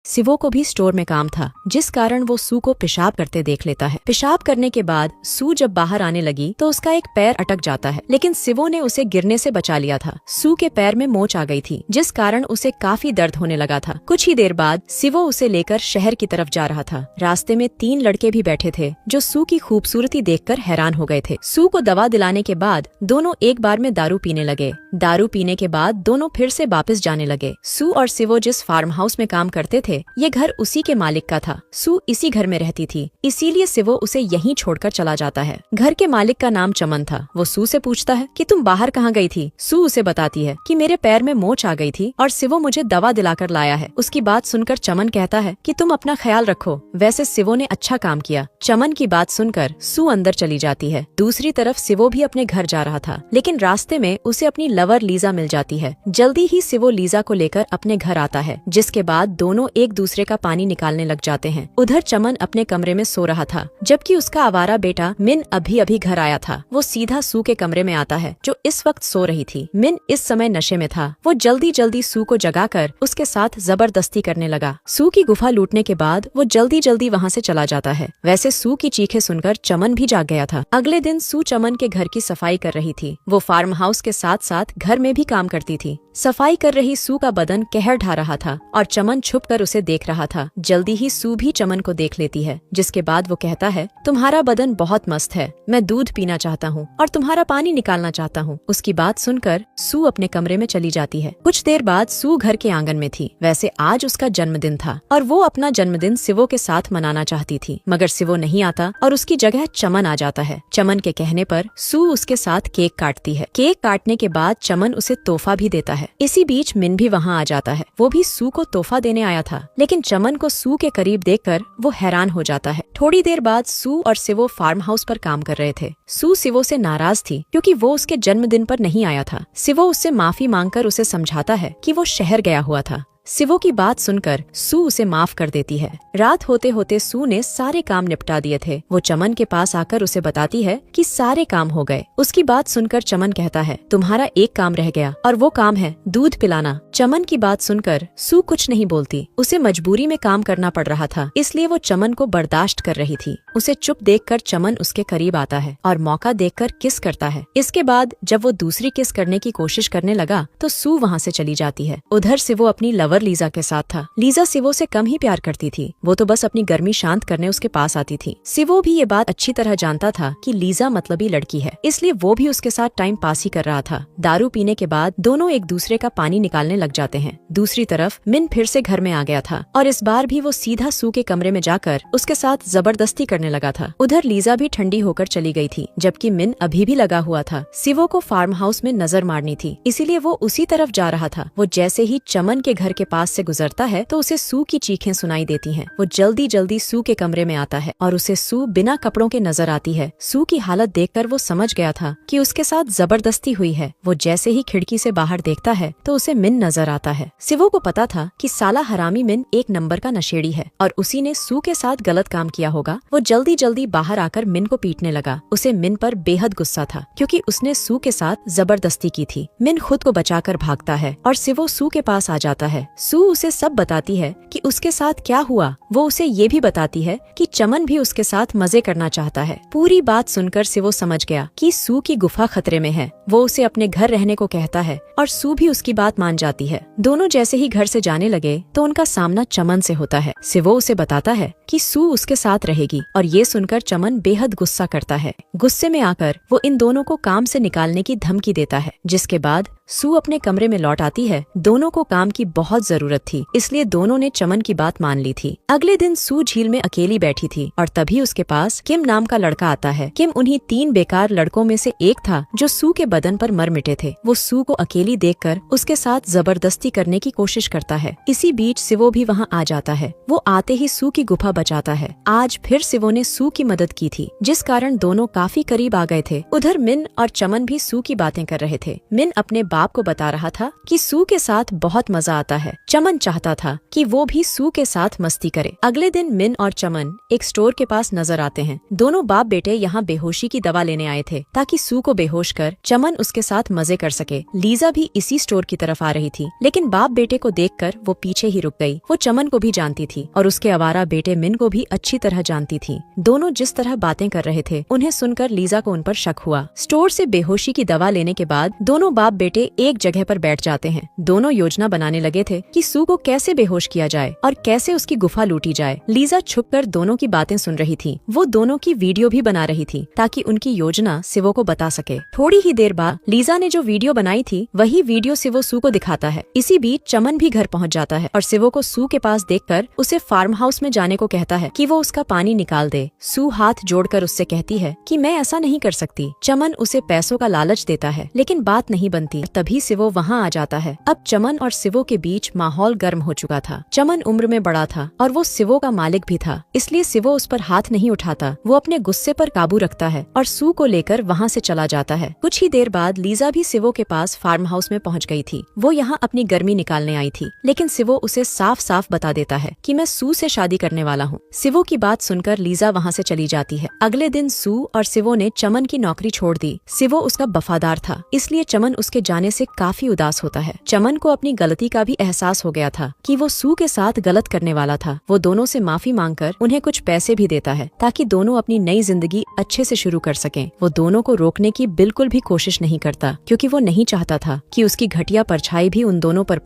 सिवो को भी स्टोर में काम था, जिस कारण वो सू को पेशाब करते देख लेता है। पेशाब करने के बाद सू जब बाहर आने लगी तो उसका एक पैर अटक जाता है, लेकिन सिवो ने उसे गिरने से बचा लिया था। सू के पैर में मोच आ गई थी, जिस कारण उसे काफी दर्द होने लगा था। कुछ ही देर बाद सिवो उसे लेकर शहर की तरफ जा रहा था। रास्ते में 3 लड़के भी बैठे थे, जो सू की खूबसूरती देखकर हैरान हो गए थे। सू को दवा दिलाने के बाद दोनों एक बार में दारू पीने लगे। दारू पीने के बाद दोनों फिर से वापस जाने लगे। सू और सिवो जिस फार्म हाउस में काम करते थे, ये घर उसी के मालिक का था। सू इसी घर में रहती थी, इसीलिए सिवो उसे यहीं छोड़कर चला जाता है। घर के मालिक का नाम चमन था। वो सू से पूछता है कि तुम बाहर कहाँ गई थी। सू उसे बताती है कि मेरे पैर में मोच आ गई थी और सिवो मुझे दवा दिलाकर लाया है। उसकी बात सुनकर चमन कहता है कि तुम अपना ख्याल रखो। वैसे सिवो ने अच्छा काम किया। चमन की बात सुनकर सू अंदर चली जाती है। दूसरी तरफ सिवो भी अपने घर जा रहा था, लेकिन रास्ते में उसे अपनी लवर लीजा मिल जाती है। जल्दी ही सिवो लीजा को लेकर अपने घर आता है, जिसके बाद दोनों एक दूसरे का पानी निकालने लग जाते हैं। उधर चमन अपने कमरे में सो रहा था, जबकि उसका आवारा बेटा मिन अभी अभी घर आया था। वो सीधा सू के कमरे में आता है, जो इस वक्त सो रही थी। मिन इस समय नशे में था। वो जल्दी जल्दी सू को जगाकर उसके साथ जबरदस्ती करने लगा। सू की गुफा लूटने के बाद वो जल्दी जल्दी वहाँ से चला जाता है। वैसे सू की चीखें सुनकर चमन भी जाग गया था। अगले दिन सू चमन के घर की सफाई कर रही थी। वो फार्म हाउस के साथ साथ घर में भी काम करती थी। सफाई कर रही सू का बदन कहर ढा रहा था और चमन छुपकर उसे देख रहा था। जल्दी ही सू भी चमन को देख लेती है, जिसके बाद वो कहता है, तुम्हारा बदन बहुत मस्त है। मैं दूध पीना चाहता हूँ और तुम्हारा पानी निकालना चाहता हूँ। उसकी बात सुनकर सू अपने कमरे में चली जाती है। कुछ देर बाद सू घर के आंगन में थी। वैसे आज उसका जन्मदिन था और वो अपना जन्मदिन सिवो के साथ मनाना चाहती थी, मगर सिवो नहीं आता और उसकी जगह चमन आ जाता है। चमन के कहने पर सू उसके साथ केक काटती है। केक काटने के बाद चमन उसे तोहफा भी देता है। इसी बीच मिन भी वहाँ आ जाता है। वो भी सू को तोहफा देने आया था, लेकिन चमन को सू के करीब देखकर वो हैरान हो जाता है। थोड़ी देर बाद सू और सिवो फार्म हाउस पर काम कर रहे थे। सू सिवो से नाराज थी, क्योंकि वो उसके जन्मदिन पर नहीं आया था। सिवो उससे माफी मांगकर उसे समझाता है कि वो शहर गया हुआ था। सिवो की बात सुनकर सू उसे माफ कर देती है। रात होते होते सू ने सारे काम निपटा दिए थे। वो चमन के पास आकर उसे बताती है कि सारे काम हो गए। उसकी बात सुनकर चमन कहता है, तुम्हारा एक काम रह गया और वो काम है दूध पिलाना। चमन की बात सुनकर सू कुछ नहीं बोलती। उसे मजबूरी में काम करना पड़ रहा था, इसलिए वो चमन को बर्दाश्त कर रही थी। उसे चुप देखकर चमन उसके करीब आता है और मौका देखकर किस करता है। इसके बाद जब वो दूसरी किस करने की कोशिश करने लगा तो सू वहाँ से चली जाती है। उधर सिवो अपनी लवर लीजा के साथ था। लीजा सिवो से कम ही प्यार करती थी। वो तो बस अपनी गर्मी शांत करने उसके पास आती थी। सिवो भी ये बात अच्छी तरह जानता था कि लीजा मतलबी लड़की है, इसलिए वो भी उसके साथ टाइम पास ही कर रहा था। दारू पीने के बाद दोनों एक दूसरे का पानी निकालने लग जाते हैं। दूसरी तरफ मिन फिर से घर में आ गया था और इस बार भी वो सीधा सू के कमरे में जाकर उसके साथ जबरदस्ती करने लगा था। उधर लीजा भी ठंडी होकर चली गई थी, जबकि मिन अभी भी लगा हुआ था। सिवो को फार्म हाउस में नजर मारनी थी, इसीलिए वो उसी तरफ जा रहा था। वो जैसे ही चमन के घर के पास से गुजरता है तो उसे सू की चीखें सुनाई देती हैं। वो जल्दी जल्दी सू के कमरे में आता है और उसे सू बिना कपड़ों के नजर आती है। सू की हालत देखकर वो समझ गया था कि उसके साथ जबरदस्ती हुई है। वो जैसे ही खिड़की से बाहर देखता है तो उसे मिन नजर आता है। सिवो को पता था कि साला हरामी मिन एक नंबर का नशेड़ी है और उसी ने सू के साथ गलत काम किया होगा। वो जल्दी जल्दी बाहर आकर मिन को पीटने लगा। उसे मिन पर बेहद गुस्सा था, क्योंकि उसने सू के साथ जबरदस्ती की थी। मिन खुद को बचाकर भागता है और सिवो सू के पास आ जाता है। सू उसे सब बताती है कि उसके साथ क्या हुआ। वो उसे ये भी बताती है कि चमन भी उसके साथ मजे करना चाहता है। पूरी बात सुनकर सिवो समझ गया कि सू की गुफा खतरे में है। वो उसे अपने घर रहने को कहता है और सू भी उसकी बात मान जाती है। दोनों जैसे ही घर से जाने लगे तो उनका सामना चमन से होता है। सिवो उसे बताता है कि सू उसके साथ रहेगी और ये सुनकर चमन बेहद गुस्सा करता है। गुस्से में आकर वो इन दोनों को काम से निकालने की धमकी देता है, जिसके बाद सू अपने कमरे में लौट आती है। दोनों को काम की बहुत जरूरत थी, इसलिए दोनों ने चमन की बात मान ली थी। अगले दिन सू झील में अकेली बैठी थी और तभी उसके पास किम नाम का लड़का आता है। किम उन्हीं 3 बेकार लड़कों में से एक था जो सू के बदन पर मर मिटे थे। वो सू को अकेली देखकर उसके साथ जबरदस्ती करने की कोशिश करता है। इसी बीच सिवो भी वहाँ आ जाता है। वो आते ही सू की गुफा बचाता है। आज फिर सिवो ने सू की मदद की थी, जिस कारण दोनों काफी करीब आ गए थे। उधर मिन और चमन भी सू की बातें कर रहे थे। मिन अपने बाप को बता रहा था कि सू के साथ बहुत मजा आता है। चमन चाहता था कि वो भी सू के साथ मस्ती करे। अगले दिन मिन और चमन एक स्टोर के पास नजर आते हैं। दोनों बाप बेटे यहाँ बेहोशी की दवा लेने आए थे ताकि सू को बेहोश कर चमन उसके साथ मजे कर सके। लीजा भी इसी स्टोर की तरफ आ रही थी, लेकिन बाप बेटे को देखकर वो पीछे ही रुक गई। वो चमन को भी जानती थी और उसके आवारा बेटे मिन को भी अच्छी तरह जानती थी। दोनों जिस तरह बातें कर रहे थे उन्हें सुनकर लीजा को उन पर शक हुआ। स्टोर से बेहोशी की दवा लेने के बाद दोनों बाप बेटे एक जगह पर बैठ जाते हैं। दोनों योजना बनाने लगे थे कि सू को कैसे बेहोश किया जाए और कैसे उसकी गुफा लूटी जाए। लीजा छुपकर दोनों की बातें सुन रही थी। वो दोनों की वीडियो भी बना रही थी ताकि उनकी योजना सिवो को बता सके। थोड़ी ही देर बाद लीजा ने जो वीडियो बनाई थी वही वीडियो सिवो सू को दिखाता है। इसी बीच चमन भी घर पहुंच जाता है और सिवो को सू के पास देखकर उसे फार्म हाउस में जाने को कहता है कि वो उसका पानी निकाल दे। सू हाथ जोड़कर उससे कहती है कि मैं ऐसा नहीं कर सकती। चमन उसे पैसों का लालच देता है, लेकिन बात नहीं बनती। तभी सिवो वहाँ आ जाता है। अब चमन और सिवो के बीच माहौल गर्म हो चुका था। चमन उम्र में बड़ा था और वो सिवो का मालिक भी था, इसलिए सिवो उस पर हाथ नहीं उठाता। वो अपने गुस्से पर काबू रखता है और सू को लेकर वहाँ से चला जाता है। कुछ ही देर बाद लीजा भी सिवो के पास फार्म हाउस में पहुँच गई थी। वो यहाँ अपनी गर्मी निकालने आई थी, लेकिन सिवो उसे साफ साफ बता देता है कि मैं सू से शादी करने वाला हूँ। सिवो की बात सुनकर लीजा वहाँ से चली जाती है। अगले दिन सू और सिवो ने चमन की नौकरी छोड़ दी। सिवो उसका वफादार था, इसलिए चमन उसके जाने से काफी उदास होता है। चमन को अपनी गलती का भी एहसास हो गया था कि वो सू के साथ गलत करने वाला था। वो दोनों से माफी मांगकर उन्हें कुछ पैसे भी देता है ताकि दोनों अपनी नई जिंदगी अच्छे से शुरू कर सकें। वो दोनों को रोकने की बिल्कुल भी कोशिश नहीं करता, क्योंकि वो नहीं चाहता था कि उसकी घटिया परछाई भी उन दोनों पर पड़े।